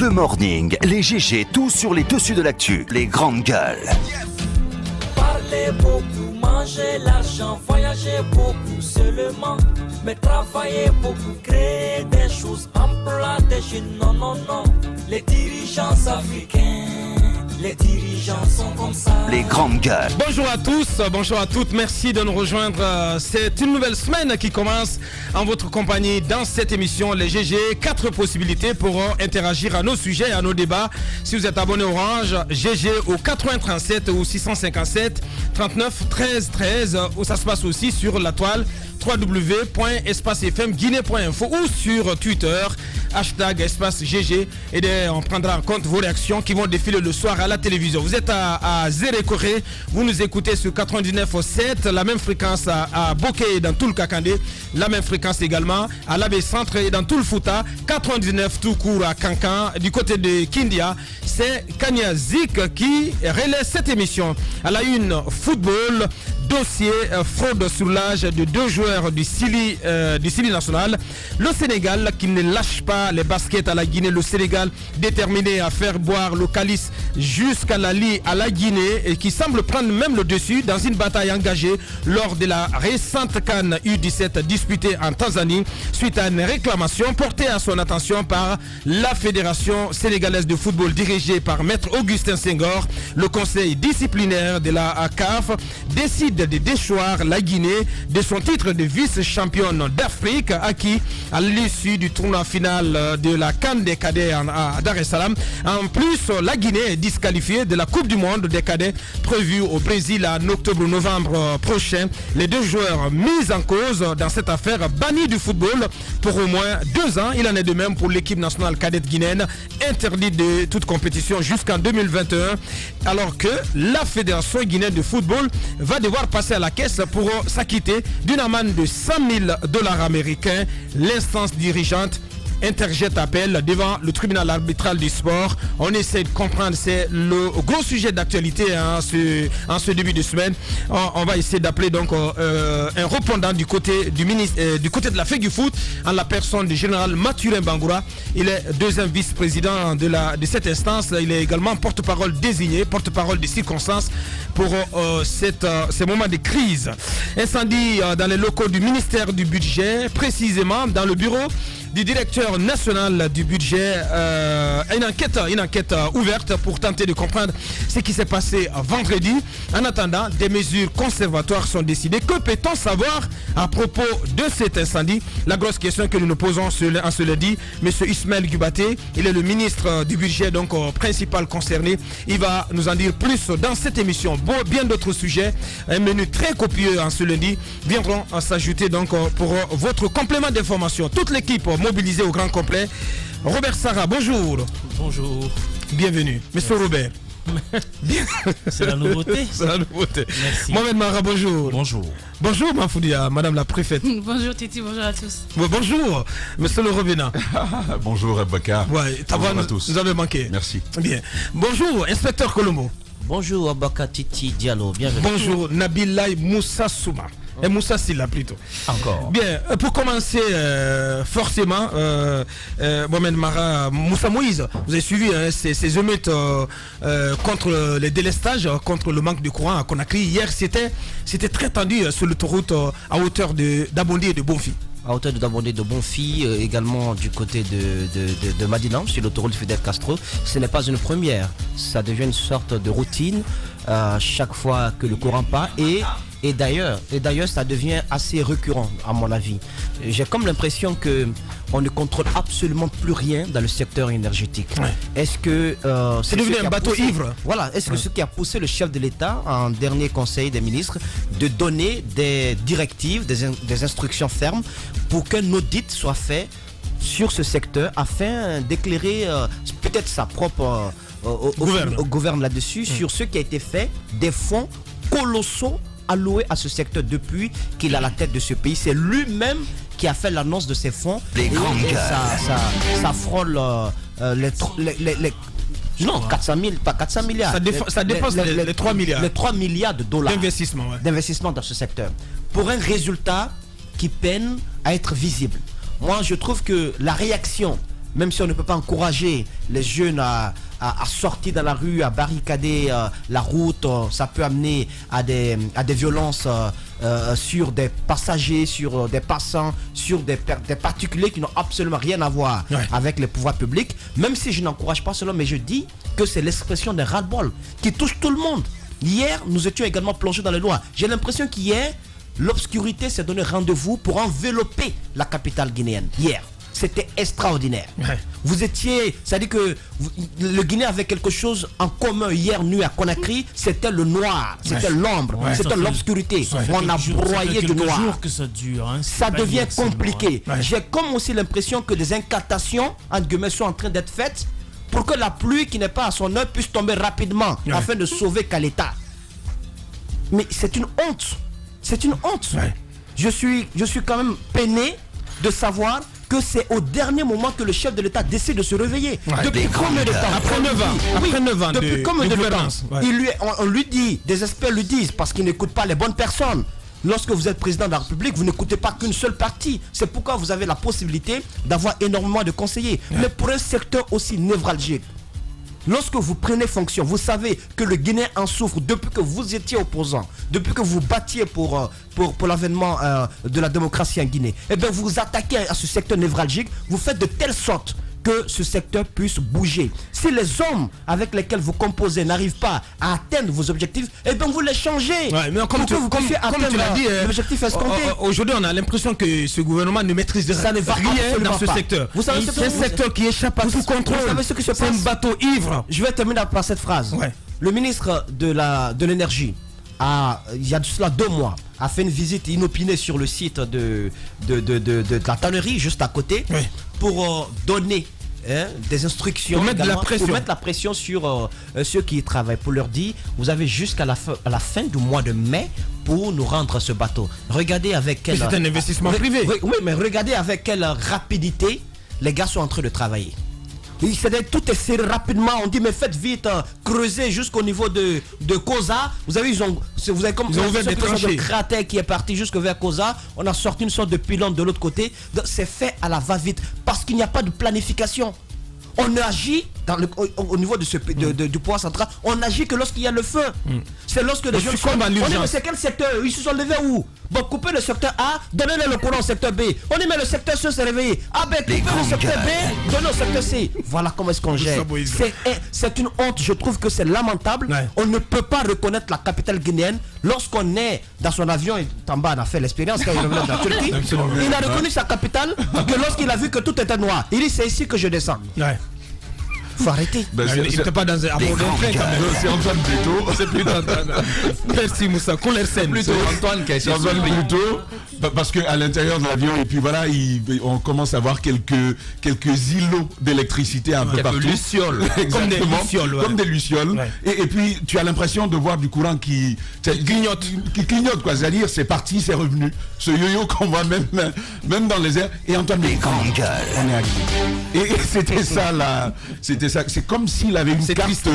Le morning, les GG, tout sur les dessus de l'actu. Les grandes gueules. Parler beaucoup, manger l'argent, voyager beaucoup seulement. Mais travailler beaucoup, créer des choses, employer des jeunes, non, non, non. Les dirigeants africains, les dirigeants sont comme ça. Les grandes gueules. Bonjour à tous, bonjour à toutes, merci de nous rejoindre. C'est une nouvelle semaine qui commence en votre compagnie dans cette émission Les GG. 4 possibilités pour interagir à nos sujets, à nos débats. Si vous êtes abonné Orange, GG au 8037 ou 657 39 13 13, où ça se passe aussi sur la toile www.espacefmguinée.info ou sur Twitter, hashtag espace GG, et on prendra en compte vos réactions qui vont défiler le soir à la télévision. Vous êtes à Zérékoré, vous nous écoutez sur 99.7, la même fréquence à Bokeh et dans tout le Kakandé, la même fréquence également à l'Abbé Centre et dans tout le Fouta, 99 tout court à Kankan. Du côté de Kindia, c'est Kanya Zik qui relaie cette émission. À la une, football, dossier fraude sur l'âge de 2 joueurs du Sili national. Le Sénégal qui ne lâche pas les baskets à la Guinée. Le Sénégal déterminé à faire boire le calice jusqu'à la Guinée et qui semble prendre même le dessus dans une bataille engagée lors de la récente CAN U17 disputée en Tanzanie suite à une réclamation portée à son attention par la Fédération sénégalaise de football dirigée par Maître Augustin Senghor. Le conseil disciplinaire de la CAF décide de déchoir la Guinée de son titre de vice-championne d'Afrique acquis à l'issue du tournoi final de la CAN des cadets à Dar es Salaam. En plus, la Guinée est disqualifiée de la Coupe du Monde des cadets prévue au Brésil en octobre-novembre prochain. Les 2 joueurs mis en cause dans cette affaire bannis du football pour au moins 2 ans. Il en est de même pour l'équipe nationale cadette guinéenne interdite de toute compétition jusqu'en 2021 alors que la Fédération guinéenne de football va devoir passer à la caisse pour s'acquitter d'une amende de 100 000 $ américains. L'instance dirigeante interjette appel devant le tribunal arbitral du sport. On essaie de comprendre, c'est le gros sujet d'actualité en ce début de semaine. On va essayer d'appeler donc un répondant du côté du ministre, du côté de la FEG du foot, en la personne du général Mathurin Bangoura. Il est 2e vice-président de cette instance. Il est également porte-parole désigné, porte-parole des circonstances pour ces moments de crise. Incendie dans les locaux du ministère du budget, précisément dans le bureau du directeur national du budget. Une enquête ouverte pour tenter de comprendre ce qui s'est passé vendredi. En attendant, des mesures conservatoires sont décidées. Que peut-on savoir à propos de cet incendie? La grosse question que nous nous posons en ce lundi, M. Ismaël Gubaté, il est le ministre du budget, donc principal concerné. Il va nous en dire plus dans cette émission. Bien d'autres sujets, un menu très copieux en ce lundi, viendront s'ajouter donc pour votre complément d'information. Toute l'équipe mobilisé au grand complet. Robert Sarah, bonjour. Bonjour. Bienvenue. Monsieur Robert. C'est la nouveauté. C'est la nouveauté. Merci. Mohamed Mara, bonjour. Bonjour. Bonjour Mafoudia, madame la préfète. Bonjour Titi, bonjour à tous. Bonjour, monsieur le Robina. Bonjour Abaka. Ouais, bonjour à tous. Nous avez manqué. Merci. Bien. Bonjour, inspecteur Colombo. Bonjour Abaka Titi Diallo, bienvenue. Bonjour Nabilaï Moussa Souma. Et Moussa Silla plutôt. Encore. Bien, pour commencer, forcément, Mohamed Mara, Moussa Moïse, vous avez suivi ces émeutes contre les délestages, contre le manque de courant à Conakry. Hier, c'était très tendu sur l'autoroute à hauteur d'Abondi et de Bonfi. À hauteur de Dabondé de Bonfi, également du côté de Madinam, sur l'autoroute Fidel Castro. Ce n'est pas une première, ça devient une sorte de routine chaque fois que le courant part et d'ailleurs ça devient assez récurrent à mon avis. J'ai comme l'impression que on ne contrôle absolument plus rien dans le secteur énergétique. Ouais. Est-ce que c'est devenu un bateau ivre? Voilà, est-ce que ce qui a poussé le chef de l'État en dernier conseil des ministres de donner des directives, des instructions fermes pour qu'un audit soit fait sur ce secteur afin d'éclairer peut-être sa propre au gouvernement là-dessus sur ce qui a été fait des fonds colossaux alloués à ce secteur depuis qu'il a la tête de ce pays. C'est lui-même qui a fait l'annonce de ces fonds. Les grandes et ça frôle les non, 400 000, pas 400 milliards. Ça dépasse les 3 milliards. Les 3 milliards de dollars d'investissement, ouais. D'investissement dans ce secteur. Pour un résultat qui peine à être visible. Moi, je trouve que la réaction même si on ne peut pas encourager les jeunes à sortir dans la rue, à barricader la route, ça peut amener à des violences sur des passagers, sur des passants, sur des particuliers qui n'ont absolument rien à voir avec les pouvoirs publics. Même si je n'encourage pas cela, mais je dis que c'est l'expression d'un ras-le-bol qui touche tout le monde. Hier, nous étions également plongés dans les lois. J'ai l'impression qu'hier, l'obscurité s'est donné rendez-vous pour envelopper la capitale guinéenne. Hier, c'était extraordinaire. Vous étiez, c'est-à-dire que le Guinée avait quelque chose en commun hier nuit à Conakry, c'était le noir, c'était l'ombre, c'était l'obscurité. On a broyé de noir. Que ça dure, hein. Ça devient compliqué. J'ai comme aussi l'impression que des incantations, entre guillemets, sont en train d'être faites pour que la pluie qui n'est pas à son heure puisse tomber rapidement afin de sauver Caleta. Mais c'est une honte. C'est une honte. Je suis quand même peiné de savoir que c'est au dernier moment que le chef de l'État décide de se réveiller. Depuis combien de temps? Après 9 ans. Après 9 ans depuis combien de temps on lui dit, des experts lui disent, parce qu'ils n'écoutent pas les bonnes personnes. Lorsque vous êtes président de la République, vous n'écoutez pas qu'une seule partie. C'est pourquoi vous avez la possibilité d'avoir énormément de conseillers. Mais pour un secteur aussi névralgique, lorsque vous prenez fonction, vous savez que le Guinéen en souffre depuis que vous étiez opposant, depuis que vous battiez pour l'avènement de la démocratie en Guinée. Et bien vous vous attaquez à ce secteur névralgique, vous faites de telle sorte que ce secteur puisse bouger. Si les hommes avec lesquels vous composez n'arrivent pas à atteindre vos objectifs, et bien vous les changez. Mais comme tu l'as dit, l'objectif escompté. Aujourd'hui, on a l'impression que ce gouvernement ne maîtrise rien dans ce secteur. Vous savez c'est un secteur qui échappe à tout contrôle. Vous savez ce qui se passe? C'est un bateau ivre. Je vais terminer par cette phrase. Le ministre de l'énergie, il y a de cela 2 mois, a fait une visite inopinée sur le site de la tannerie juste à côté pour donner des instructions, pour mettre la pression sur ceux qui y travaillent, pour leur dire vous avez jusqu'à la fin du mois de mai pour nous rendre ce bateau. Regardez avec quel... C'est un investissement privé. Oui, mais regardez avec quelle rapidité les gars sont en train de travailler. Tout est serré rapidement. On dit mais faites vite, creusez jusqu'au niveau de Koza. Vous avez ouvert des tranchées. Cratère qui est parti jusque vers Koza. On a sorti une sorte de pylône de l'autre côté. C'est fait à la va-vite parce qu'il n'y a pas de planification. On agit au niveau du pouvoir central. On agit que lorsqu'il y a le feu. C'est lorsque les gens sont... On dit mais c'est quel secteur? Ils se sont levés où? Bon, coupez le secteur A, donnez-le le courant au secteur B. On dit mais le secteur C s'est réveillé. Ah ben coupez le secteur B, donnez au secteur C. Voilà comment est-ce qu'on gère. C'est une honte, je trouve que c'est lamentable. On ne peut pas reconnaître la capitale guinéenne lorsqu'on est dans son avion. Et Tamba a fait l'expérience quand il revenait de la Turquie. Il a reconnu sa capitale que lorsqu'il a vu que tout était noir. Il dit c'est ici que je descends. Faut arrêter. Il n'était pas dans un train quand même. C'est Antoine plutôt. C'est plutôt Antoine. Merci Moussa. C'est plutôt Antoine qui a été plutôt parce qu'à l'intérieur de l'avion, et puis voilà, on commence à voir quelques îlots d'électricité un peu partout. Comme des lucioles. Et puis tu as l'impression de voir du courant qui clignote quoi. C'est-à-dire c'est parti, c'est revenu. Ce yo-yo qu'on voit même dans les airs. Et Antoine, on est à et c'était ça là. C'est comme s'il avait une carte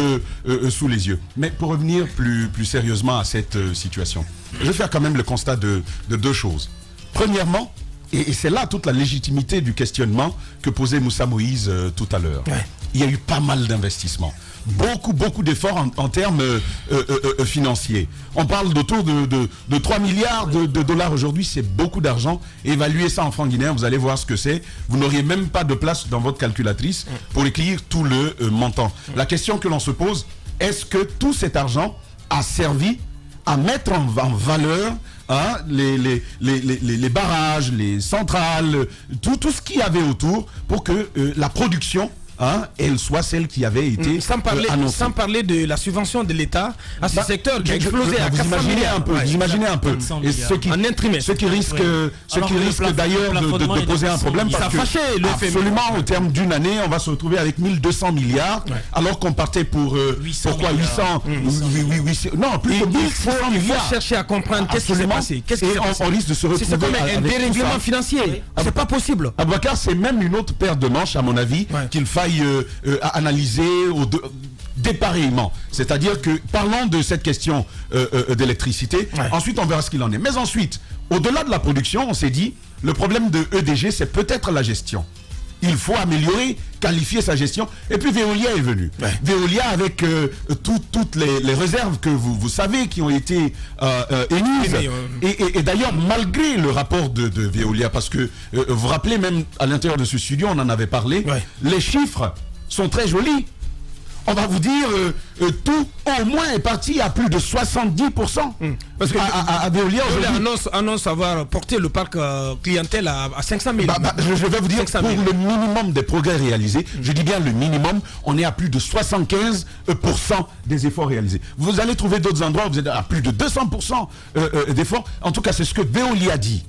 sous les yeux. Mais pour revenir plus sérieusement à cette situation, je vais faire quand même le constat de 2 choses. Premièrement, et c'est là toute la légitimité du questionnement que posait Moussa Moïse tout à l'heure. Il y a eu pas mal d'investissements. Beaucoup d'efforts en termes financiers. On parle d'autour de 3 milliards de dollars aujourd'hui, c'est beaucoup d'argent. Évaluez ça en francs guinéens, vous allez voir ce que c'est. Vous n'auriez même pas de place dans votre calculatrice pour écrire tout le montant. La question que l'on se pose, est-ce que tout cet argent a servi à mettre en valeur les barrages, les centrales, tout ce qu'il y avait autour pour que la production elle soit celle qui avait été annoncée. Sans parler de la subvention de l'État à ce secteur qui a explosé à 400 milliards. Vous imaginez un peu. Et ce qui risque d'ailleurs de poser un problème parce que absolument au terme d'une année, on va se retrouver avec 1200 milliards alors qu'on partait pour 800 non, plus de 1100 milliards. Il faut chercher à comprendre qu'est-ce qui s'est passé. On risque de se retrouver c'est comme un dérèglement financier. C'est pas possible. Aboubacar, c'est même une autre paire de manches à mon avis qu'il faille analyser dépareillement. C'est-à-dire que parlons de cette question d'électricité, ensuite on verra ce qu'il en est. Mais ensuite, au-delà de la production, on s'est dit, le problème de EDG, c'est peut-être la gestion. il faut améliorer, qualifier sa gestion. Et puis Veolia est venu. Ouais. Veolia avec toutes les réserves que vous savez qui ont été émises. Et d'ailleurs, malgré le rapport de Veolia, parce que vous vous rappelez même à l'intérieur de ce studio, on en avait parlé, les chiffres sont très jolis. On va vous dire, tout au moins est parti à plus de 70%. Parce qu'à Veolia, annonce avoir porté le parc clientèle à 500 000. Je vais vous dire, pour le minimum des progrès réalisés, je dis bien le minimum, on est à plus de 75% des efforts réalisés. Vous allez trouver d'autres endroits où vous êtes à plus de 200% d'efforts. En tout cas, c'est ce que Veolia dit.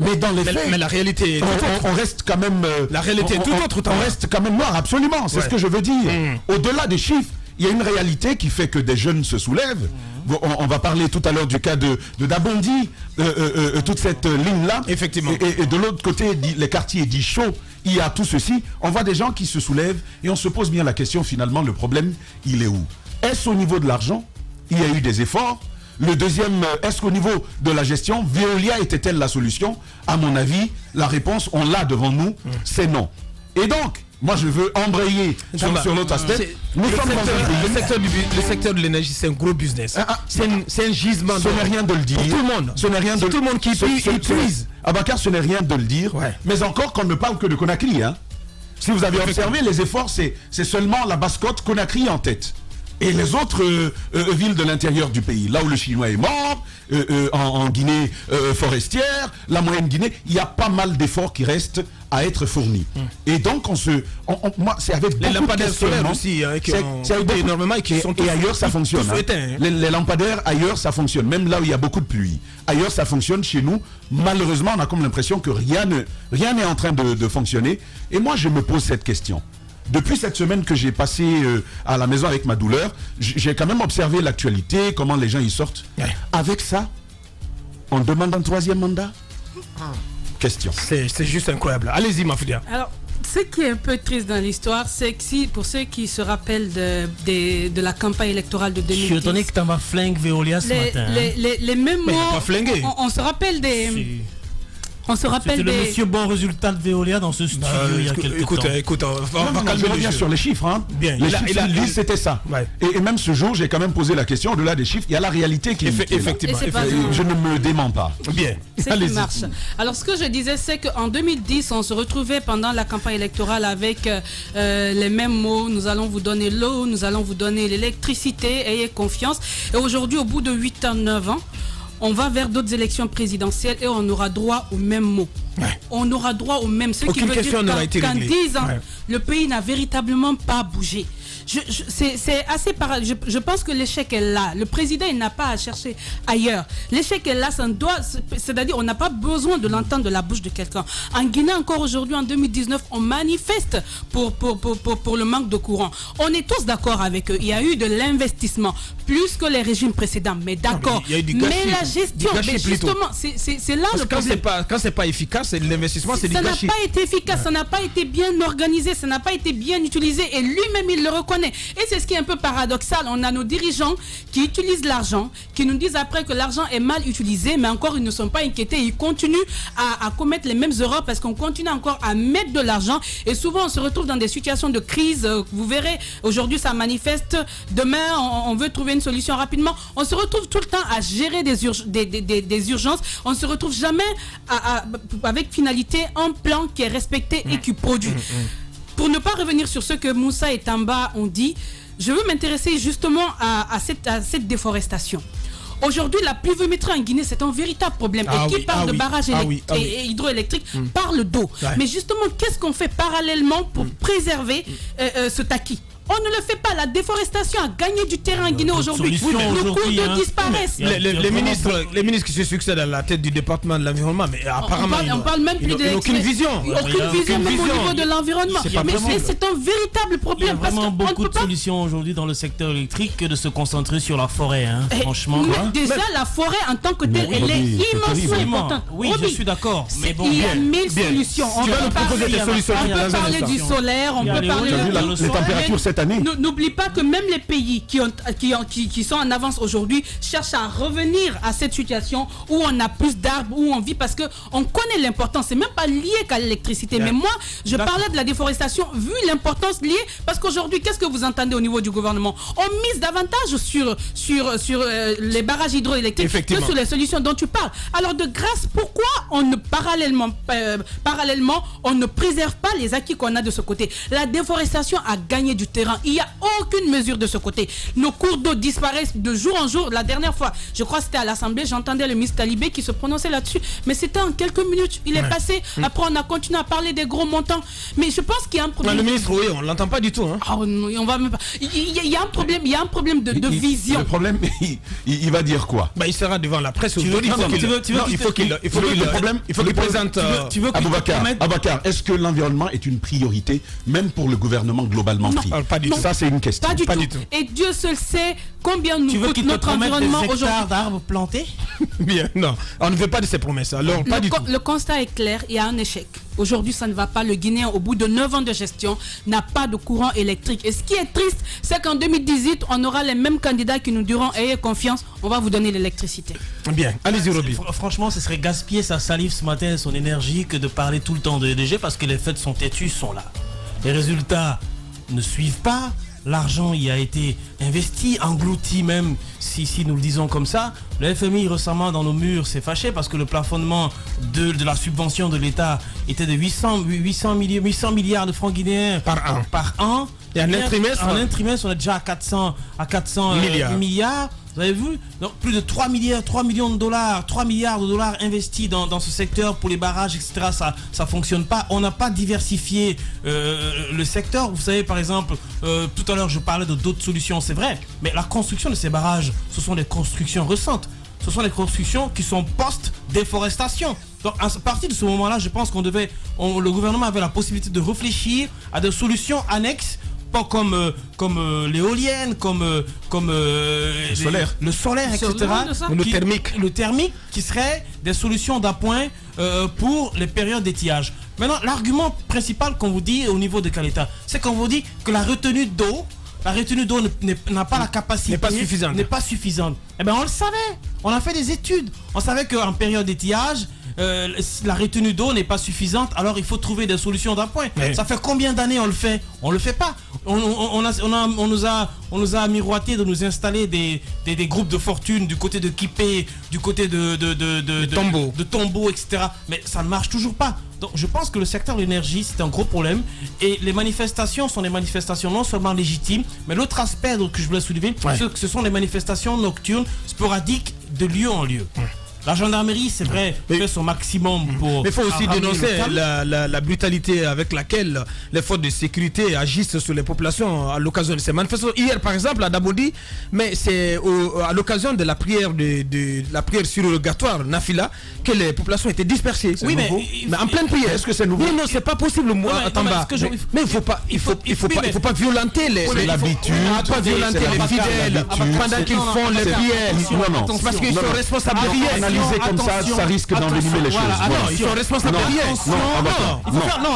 Mais dans les faits, mais la réalité, on reste quand même. La réalité est tout autre. On reste quand même noir, absolument. C'est ce que je veux dire. Au-delà des chiffres, il y a une réalité qui fait que des jeunes se soulèvent. On va parler tout à l'heure du cas de Dabondi, toute cette ligne-là. Effectivement. Et de l'autre côté, les quartiers dits chauds, il y a tout ceci. On voit des gens qui se soulèvent et on se pose bien la question, finalement, le problème, il est où? Est-ce au niveau de l'argent? Il y a eu des efforts. Le deuxième, est-ce qu'au niveau de la gestion, Veolia était-elle la solution? À mon avis, la réponse, on l'a devant nous, c'est non. Et donc, moi je veux embrayer sur l'autre aspect. Le secteur de l'énergie, c'est un gros business. C'est un gisement. Ce n'est rien de le dire. Pour tout le monde. Ce n'est rien de... tout le monde qui utilise. Abacar, ce n'est rien de le dire. Mais encore qu'on ne parle que de Conakry. Si vous avez observé, les efforts, c'est seulement la mascotte Conakry en tête. Et les autres villes de l'intérieur du pays, là où le Chinois est mort, en Guinée forestière, la moyenne Guinée, il y a pas mal d'efforts qui restent à être fournis. Et donc, moi, c'est avec beaucoup de lampadaires solaires aussi, qui ont coûté énormément et qui sont et ailleurs, ça fonctionne. Les lampadaires, ailleurs, ça fonctionne. Même là où il y a beaucoup de pluie. Ailleurs, ça fonctionne. Chez nous, malheureusement, on a comme l'impression que rien n'est en train de fonctionner. Et moi, je me pose cette question. Depuis cette semaine que j'ai passé à la maison avec ma douleur, j'ai quand même observé l'actualité, comment les gens y sortent. Avec ça, on demande un troisième mandat? Question. C'est juste incroyable. Allez-y, Mafoudia. Alors, ce qui est un peu triste dans l'histoire, c'est que pour ceux qui se rappellent de la campagne électorale de 2010... Je suis étonné que tu m'as flingué Veolia ce matin. Les mêmes mots... pas flingué. On se rappelle des... On se rappelle le monsieur bon résultat de Veolia dans ce studio il y a quelques temps. Écoute, on va je reviens sur les chiffres. Bien, les chiffres, c'était ça. Et même ce jour, j'ai quand même posé la question, au-delà des chiffres, il y a la réalité qui est effectivement. Je ne me dément pas. Bien. C'est qui marche. Alors, ce que je disais, c'est qu'en 2010, on se retrouvait pendant la campagne électorale avec les mêmes mots. Nous allons vous donner l'eau, nous allons vous donner l'électricité, ayez confiance. Et aujourd'hui, au bout de 8 ans, 9 ans, on va vers d'autres élections présidentielles et on aura droit aux mêmes mots. On aura droit aux mêmes. Ce qui veut dire qu'en 10 ans, le pays n'a véritablement pas bougé. C'est assez pareil. Je pense que l'échec est là. Le président, il n'a pas à chercher ailleurs. L'échec est là. C'est-à-dire on n'a pas besoin de l'entendre de la bouche de quelqu'un. En Guinée, encore aujourd'hui, en 2019, on manifeste pour le manque de courant. On est tous d'accord avec eux. Il y a eu de l'investissement, plus que les régimes précédents. Mais d'accord. Mais la gestion, justement, c'est là le problème. Quand c'est pas efficace, l'investissement, c'est du gâchis. Ça n'a pas été efficace, ça n'a pas été bien organisé, ça n'a pas été bien utilisé. Et lui-même, il le reconnaît. Et c'est ce qui est un peu paradoxal. On a nos dirigeants qui utilisent l'argent, qui nous disent après que l'argent est mal utilisé, mais encore ils ne sont pas inquiétés. Ils continuent à commettre les mêmes erreurs parce qu'on continue encore à mettre de l'argent. Et souvent, on se retrouve dans des situations de crise. Vous verrez, aujourd'hui, ça manifeste. Demain, on veut trouver une solution rapidement. On se retrouve tout le temps à gérer des urgences. On ne se retrouve jamais avec finalité un plan qui est respecté et qui produit. Pour ne pas revenir sur ce que Moussa et Tamba ont dit, je veux m'intéresser justement à cette déforestation. Aujourd'hui, la pluviométrie en Guinée, c'est un véritable problème. Et qui parle de barrages et hydroélectriques parle d'eau. Mais justement, qu'est-ce qu'on fait parallèlement pour préserver ce acquis? On ne le fait pas. La déforestation a gagné du terrain en Guinée aujourd'hui. Le cours d'eau disparaissent. Les ministres qui se succèdent à la tête du département de l'environnement, mais apparemment, on parle même plus aucune vision. Aucune vision même au niveau de l'environnement. Mais c'est un véritable problème. Il y a vraiment beaucoup de solutions aujourd'hui dans le secteur électrique que de se concentrer sur la forêt. Franchement. Déjà, la forêt en tant que telle, elle est immensement importante. Oui, je suis d'accord. Il y a 1000 solutions. On peut parler du solaire, on peut parler les températures cette année. N'oublie pas que même les pays qui sont en avance aujourd'hui cherchent à revenir à cette situation où on a plus d'arbres, où on vit, parce qu'on connaît l'importance. C'est même pas lié qu'à l'électricité. Mais moi, je parlais de la déforestation, vu l'importance liée, parce qu'aujourd'hui, qu'est-ce que vous entendez au niveau du gouvernement? On mise davantage sur les barrages hydroélectriques que sur les solutions dont tu parles. Alors de grâce, pourquoi on ne parallèlement on ne préserve pas les acquis qu'on a de ce côté? La déforestation a gagné du terrain. Il n'y a aucune mesure de ce côté. Nos cours d'eau disparaissent de jour en jour. La dernière fois, je crois que c'était à l'Assemblée, j'entendais le ministre Talibé qui se prononçait là-dessus, mais c'était en quelques minutes. Il est passé. Après, on a continué à parler des gros montants. Mais je pense qu'il y a un problème. Le ministre, oui, on l'entend pas du tout. Hein. Ah, non, on va même pas. Il y a un problème. Il y a un problème de vision. Le problème, il va dire quoi? Il sera devant la presse. Il faut qu'il présente. Aboubacar, est-ce que l'environnement est une priorité, même pour le gouvernement globalement pris? Pas du tout. Ça, c'est une question. Pas du tout. Et Dieu seul sait combien nous coûte notre environnement aujourd'hui. D'arbres plantés? Bien, non. On ne veut pas de ces promesses. Alors, pas du tout. Le constat est clair. Il y a un échec. Aujourd'hui, ça ne va pas. Le Guinéen, au bout de 9 ans de gestion, n'a pas de courant électrique. Et ce qui est triste, c'est qu'en 2018, on aura les mêmes candidats qui nous diront ayez confiance, on va vous donner l'électricité. Bien, allez-y, Roby. Franchement, ce serait gaspiller sa salive ce matin, son énergie, que de parler tout le temps de EDG, parce que les faits sont têtus, sont là. Les résultats ne suivent pas. L'argent y a été investi, englouti même, si nous le disons comme ça. Le FMI récemment dans nos murs s'est fâché parce que le plafonnement de la subvention de l'État était de 800 milliards de francs guinéens par an. Et en un trimestre, on est déjà à 400 milliards. Vous avez vu? Donc plus de 3 millions de dollars, 3 milliards de dollars investis dans ce secteur pour les barrages, etc. Ça fonctionne pas. On n'a pas diversifié le secteur. Vous savez, par exemple, tout à l'heure, je parlais d'autres solutions, c'est vrai. Mais la construction de ces barrages, ce sont des constructions récentes. Ce sont des constructions qui sont post-déforestation. Donc à partir de ce moment-là, je pense le gouvernement avait la possibilité de réfléchir à des solutions annexes, pas comme l'éolienne, comme le solaire, etc. Ou le thermique. Qui serait des solutions d'appoint pour les périodes d'étiage. Maintenant, l'argument principal qu'on vous dit au niveau de Caleta, c'est qu'on vous dit que la retenue d'eau n'a pas la capacité, n'est pas suffisante. Eh bien, on le savait. On a fait des études. On savait qu'en période d'étiage, la retenue d'eau n'est pas suffisante, alors il faut trouver des solutions d'appoint. Ça fait combien d'années on le fait? On le fait pas. On nous a miroité de nous installer des groupes de fortune du côté de Kipé, du côté de Tombeau, etc. Mais ça ne marche toujours pas. Donc je pense que le secteur de l'énergie, c'est un gros problème. Et les manifestations sont des manifestations non seulement légitimes, mais l'autre aspect que je voulais soulever, ce sont les manifestations nocturnes, sporadiques, de lieu en lieu. La gendarmerie, c'est vrai, fait son maximum pour... Mais il faut aussi dénoncer la brutalité avec laquelle les forces de sécurité agissent sur les populations à l'occasion de ces manifestations. Hier, par exemple, à Dabodi, mais c'est à l'occasion de la prière la prière surrogatoire, Nafila, que les populations étaient dispersées. Oui, mais en pleine prière. Est-ce que c'est nouveau? Non, c'est pas possible. Mais il faut pas violenter l'habitude. Pas violenter les fidèles pendant qu'ils font les prières. Non. Parce qu'ils sont responsables de prière. Comme ça risque d'envenimer les choses. Ils sont responsables de rien.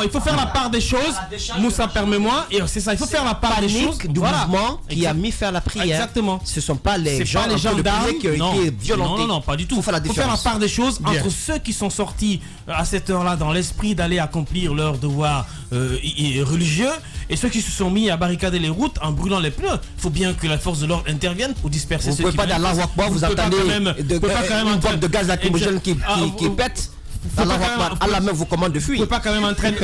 Il faut faire la part des choses. Moussa, permets-moi. Et c'est ça, il faut faire la part des choses. Du mouvement qui a mis faire la prière. Exactement. Ce ne sont pas les gens gendarmes qui ont été violentés. Non, pas du tout. Il faut faire la part des choses entre ceux qui sont sortis à cette heure-là dans l'esprit d'aller accomplir leur devoir religieux et ceux qui se sont mis à barricader les routes en brûlant les pneus. Il faut bien que la force de l'ordre intervienne pour disperser ceux qui... Vous ne pouvez pas d'Allah Akbar, vous entendez une bombe de gaz lacrymogène qui pète. Allah même vous commande de fuir. Vous pouvez pas quand même en train de...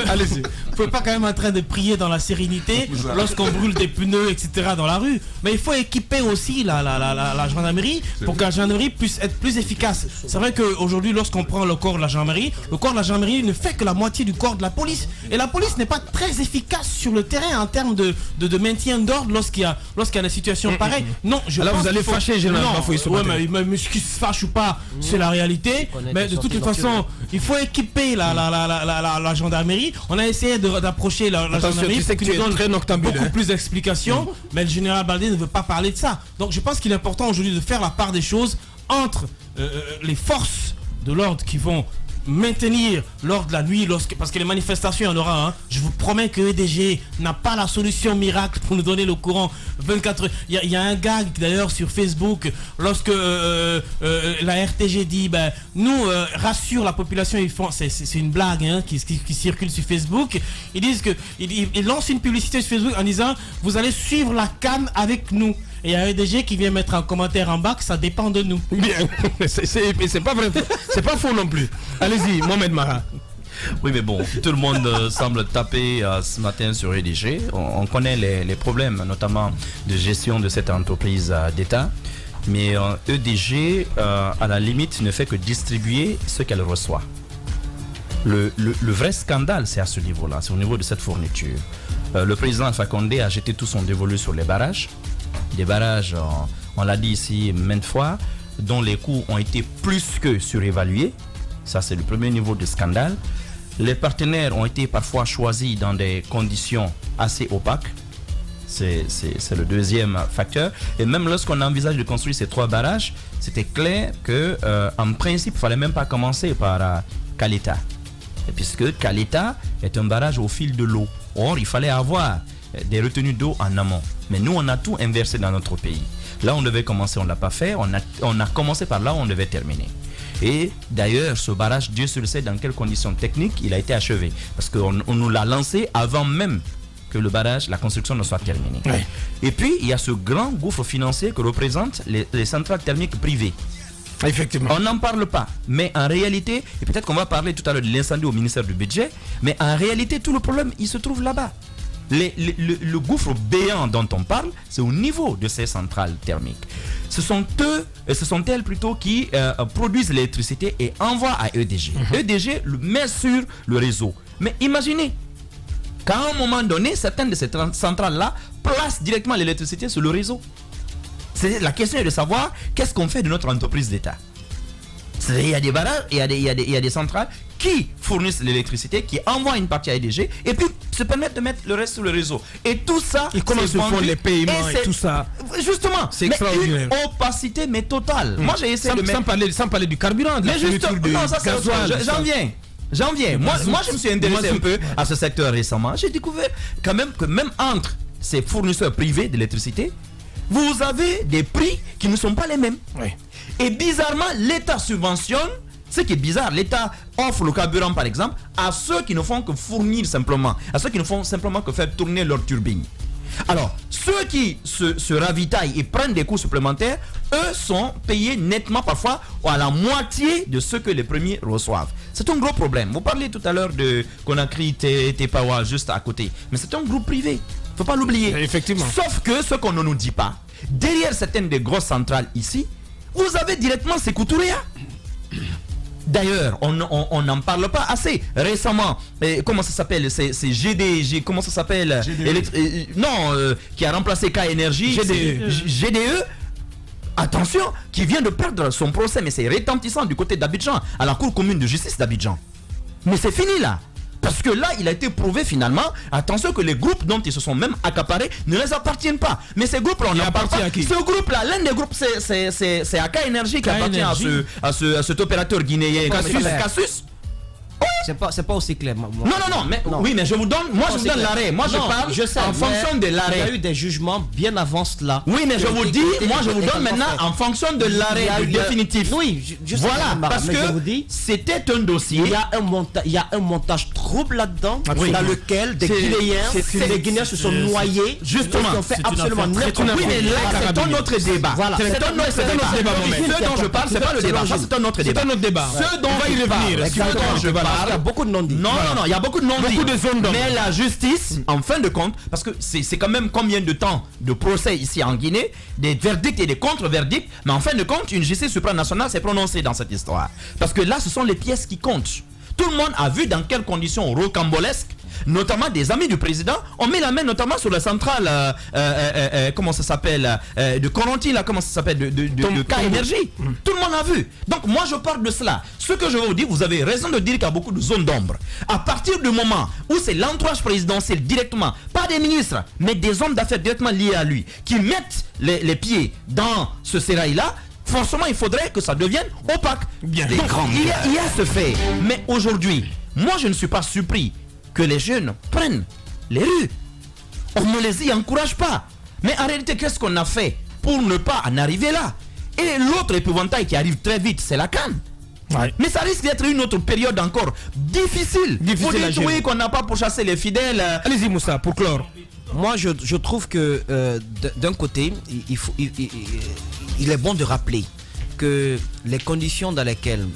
Allez-y. Vous pouvez pas quand même en train de prier dans la sérénité lorsqu'on brûle des pneus, etc. dans la rue. Mais il faut équiper aussi la gendarmerie pour que la gendarmerie puisse être plus efficace. C'est vrai qu'aujourd'hui, lorsqu'on prend le corps de la gendarmerie ne fait que la moitié du corps de la police. Et la police n'est pas très efficace sur le terrain en termes de maintien d'ordre lorsqu'il y a des situations pareilles. Non, alors vous allez fâcher généralement. Mais ce qui se fâche ou pas, c'est la réalité. Mais de toute façon, il faut équiper la gendarmerie. On a essayé d'approcher la gendarmerie pour qu'il nous donne beaucoup plus d'explications, mais le général Baldé ne veut pas parler de ça. Donc je pense qu'il est important aujourd'hui de faire la part des choses entre les forces de l'ordre qui vont maintenir l'ordre de la nuit parce que les manifestations, il y en aura. Je vous promets que EDG n'a pas la solution miracle pour nous donner le courant 24 heures. Il y a un gag d'ailleurs sur Facebook lorsque la RTG dit nous rassure la population, c'est une blague qui circule sur Facebook. Ils disent que ils lancent une publicité sur Facebook en disant vous allez suivre la CAN avec nous. Et il y a un EDG qui vient mettre un commentaire en bas que ça dépend de nous. Bien, c'est pas vrai, c'est pas faux non plus. Allez-y, Mohamed Mara. Oui, mais bon, tout le monde semble taper ce matin sur EDG. On connaît les problèmes, notamment de gestion de cette entreprise d'État. Mais EDG, à la limite, ne fait que distribuer ce qu'elle reçoit. Le vrai scandale, c'est à ce niveau-là, c'est au niveau de cette fourniture. Le président Alpha Condé a jeté tout son dévolu sur les barrages. Des barrages, on l'a dit ici maintes fois, dont les coûts ont été plus que surévalués. Ça, c'est le premier niveau de scandale. Les partenaires ont été parfois choisis dans des conditions assez opaques. C'est le deuxième facteur. Et même lorsqu'on envisage de construire ces 3 barrages, c'était clair que, en principe, il ne fallait même pas commencer par Caleta. Puisque Caleta est un barrage au fil de l'eau. Or, il fallait avoir des retenues d'eau en amont. Mais nous, on a tout inversé dans notre pays. Là, on devait commencer, on ne l'a pas fait. On a commencé par là où on devait terminer. Et d'ailleurs, ce barrage, Dieu seul sait dans quelles conditions techniques il a été achevé. Parce qu'on nous l'a lancé avant même que le barrage, la construction ne soit terminée. Oui. Et puis, il y a ce grand gouffre financier que représentent les centrales thermiques privées. Effectivement. On n'en parle pas. Mais en réalité, et peut-être qu'on va parler tout à l'heure de l'incendie au ministère du Budget, mais en réalité, tout le problème, il se trouve là-bas. Le gouffre béant dont on parle, c'est au niveau de ces centrales thermiques. Ce sont elles plutôt qui produisent l'électricité et envoient à EDG. EDG le met sur le réseau. Mais imaginez qu'à un moment donné, certaines de ces centrales-là placent directement l'électricité sur le réseau. La question est de savoir qu'est-ce qu'on fait de notre entreprise d'État. Il y a des barrages, il y a des centrales qui fournissent l'électricité, qui envoient une partie à EDG et puis se permettent de mettre le reste sur le réseau. Et tout ça, et comment se font les paiements et tout ça. Justement, c'est extraordinaire. Une opacité mais totale. Moi j'ai essayé de mettre... sans parler du carburant, de mais non, ça c'est J'en viens. Moi je me suis intéressé un peu à ce secteur récemment. J'ai découvert quand même que même entre ces fournisseurs privés d'électricité, vous avez des prix qui ne sont pas les mêmes. Oui. Et bizarrement, l'État subventionne. Ce qui est bizarre, l'État offre le carburant par exemple à ceux qui ne font que fournir simplement, à ceux qui ne font simplement que faire tourner leur turbine. Alors, ceux qui se ravitaillent et prennent des coûts supplémentaires, eux sont payés nettement parfois à la moitié de ce que les premiers reçoivent. C'est un gros problème. Vous parlez tout à l'heure de Conakry, Tepawa, juste à côté. Mais c'est un groupe privé. Il ne faut pas l'oublier. Effectivement. Sauf que ce qu'on ne nous dit pas, derrière certaines des grosses centrales ici, vous avez directement ces Coutouréa. D'ailleurs, on n'en parle pas assez. Récemment, comment ça s'appelle? C'est GDG, comment ça s'appelle? Qui a remplacé K-Énergie. GDE. Attention, qui vient de perdre son procès, mais c'est retentissant du côté d'Abidjan, à la Cour commune de justice d'Abidjan. Mais c'est fini là. Parce que là, il a été prouvé finalement, attention que les groupes dont ils se sont même accaparés ne les appartiennent pas. Mais ces groupes-là, on n'en parle pas. Ce groupe-là, l'un des groupes, c'est AK Énergie qui appartient à cet opérateur guinéen, Cassus. C'est pas aussi clair. Non, mais oui, mais je vous donne, l'arrêt. Moi, je parle en fonction de l'arrêt. Il y a eu des jugements bien avant cela. Oui, mais je vous dis, moi, je vous donne maintenant en fonction de l'arrêt définitif. Oui, voilà, parce que c'était un dossier. Il y a un montage trouble là-dedans, dans lequel des Guinéens se sont noyés. Justement, ils ont fait absolument n'importe quoi. Oui, mais là, c'est un autre débat. Voilà, c'est un autre débat. Ce dont je parle, c'est pas le débat. C'est un autre débat. Ce dont je parle, il y a beaucoup de non-dits. Non, il y a beaucoup de non-dits. Beaucoup de zones d'ombre. Mais la justice, en fin de compte, parce que c'est quand même combien de temps de procès ici en Guinée, des verdicts et des contre-verdicts, mais en fin de compte, une justice supranationale s'est prononcée dans cette histoire. Parce que là, ce sont les pièces qui comptent. Tout le monde a vu dans quelles conditions rocambolesques, notamment des amis du président, ont mis la main notamment sur la centrale, comment ça s'appelle, de Coronti, là, comment ça s'appelle, de K-Énergie. Tout le monde a vu. Donc moi je parle de cela. Ce que je veux vous dire, vous avez raison de dire qu'il y a beaucoup de zones d'ombre. À partir du moment où c'est l'entourage présidentiel directement, pas des ministres, mais des hommes d'affaires directement liés à lui, qui mettent les pieds dans ce sérail-là, forcément il faudrait que ça devienne opaque. Bien. Donc, il y a ce fait. Mais aujourd'hui, moi je ne suis pas surpris que les jeunes prennent les rues. On ne les y encourage pas. Mais en réalité, qu'est-ce qu'on a fait pour ne pas en arriver là? Et l'autre épouvantail qui arrive très vite, c'est la CAN. Ouais. Mais ça risque d'être une autre période encore difficile. Vous à dites gérer. oui qu'on n'a pas pourchassé les fidèles. Allez-y Moussa, pour clore. Moi, je trouve que d'un côté, il est bon de rappeler que les conditions dans lesquelles,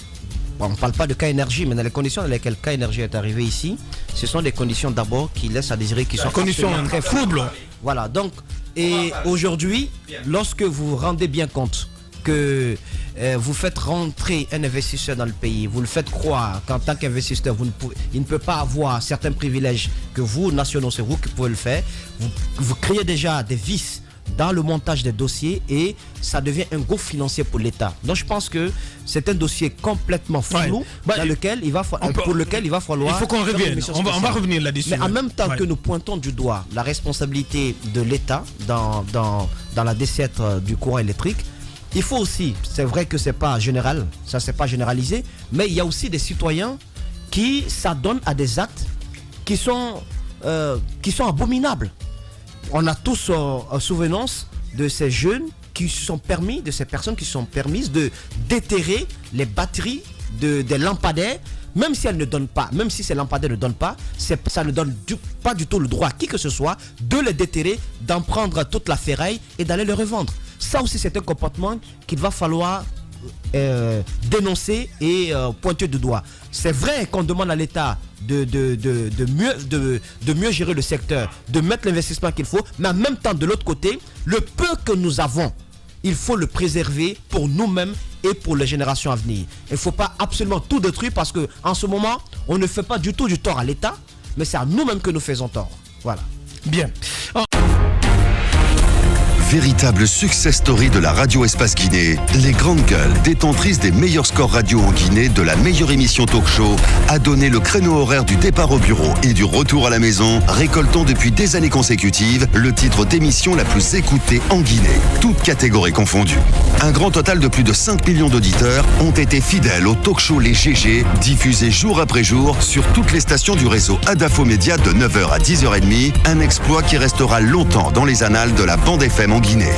on ne parle pas de K Énergie, mais dans les conditions dans lesquelles K Énergie est arrivé ici, ce sont des conditions d'abord qui laissent à désirer, qui sont conditions très troubles. Voilà, donc, et aujourd'hui, lorsque vous vous rendez bien compte que vous faites rentrer un investisseur dans le pays, vous le faites croire qu'en tant qu'investisseur, il ne peut pas avoir certains privilèges que vous, nationaux, c'est vous qui pouvez le faire, vous créez déjà des vices dans le montage des dossiers et ça devient un gros financier pour l'État. Donc je pense que c'est un dossier complètement flou dans lequel pour lequel il va falloir... Il faut qu'on revienne, on va revenir là-dessus. Mais en même temps que nous pointons du doigt la responsabilité de l'État dans la desserte du courant électrique, il faut aussi, c'est vrai que c'est pas général, ça c'est pas généralisé, mais il y a aussi des citoyens qui s'adonnent à des actes qui sont abominables. On a tous en souvenance de ces jeunes qui se sont permis, de ces personnes qui se sont permises de déterrer les batteries des lampadaires, même si elles ne donnent pas, même si ces lampadaires ne donnent pas, ça ne donne pas du tout le droit à qui que ce soit de les déterrer, d'en prendre toute la ferraille et d'aller le revendre. Ça aussi c'est un comportement qu'il va falloir dénoncer et pointer du doigt. C'est vrai qu'on demande à l'État de mieux gérer le secteur, de mettre l'investissement qu'il faut, mais en même temps de l'autre côté, le peu que nous avons, il faut le préserver pour nous-mêmes et pour les générations à venir. Il ne faut pas absolument tout détruire parce qu'en ce moment, on ne fait pas du tout du tort à l'État, mais c'est à nous-mêmes que nous faisons tort. Voilà. Bien. Véritable success story de la radio Espace Guinée, les grandes gueules, détentrices des meilleurs scores radio en Guinée, de la meilleure émission talk show, a donné le créneau horaire du départ au bureau et du retour à la maison, récoltant depuis des années consécutives le titre d'émission la plus écoutée en Guinée, toutes catégories confondues. Un grand total de plus de 5 millions d'auditeurs ont été fidèles au talk show Les GG, diffusé jour après jour sur toutes les stations du réseau Adafo Média de 9h à 10h30, un exploit qui restera longtemps dans les annales de la bande FM en Guinée.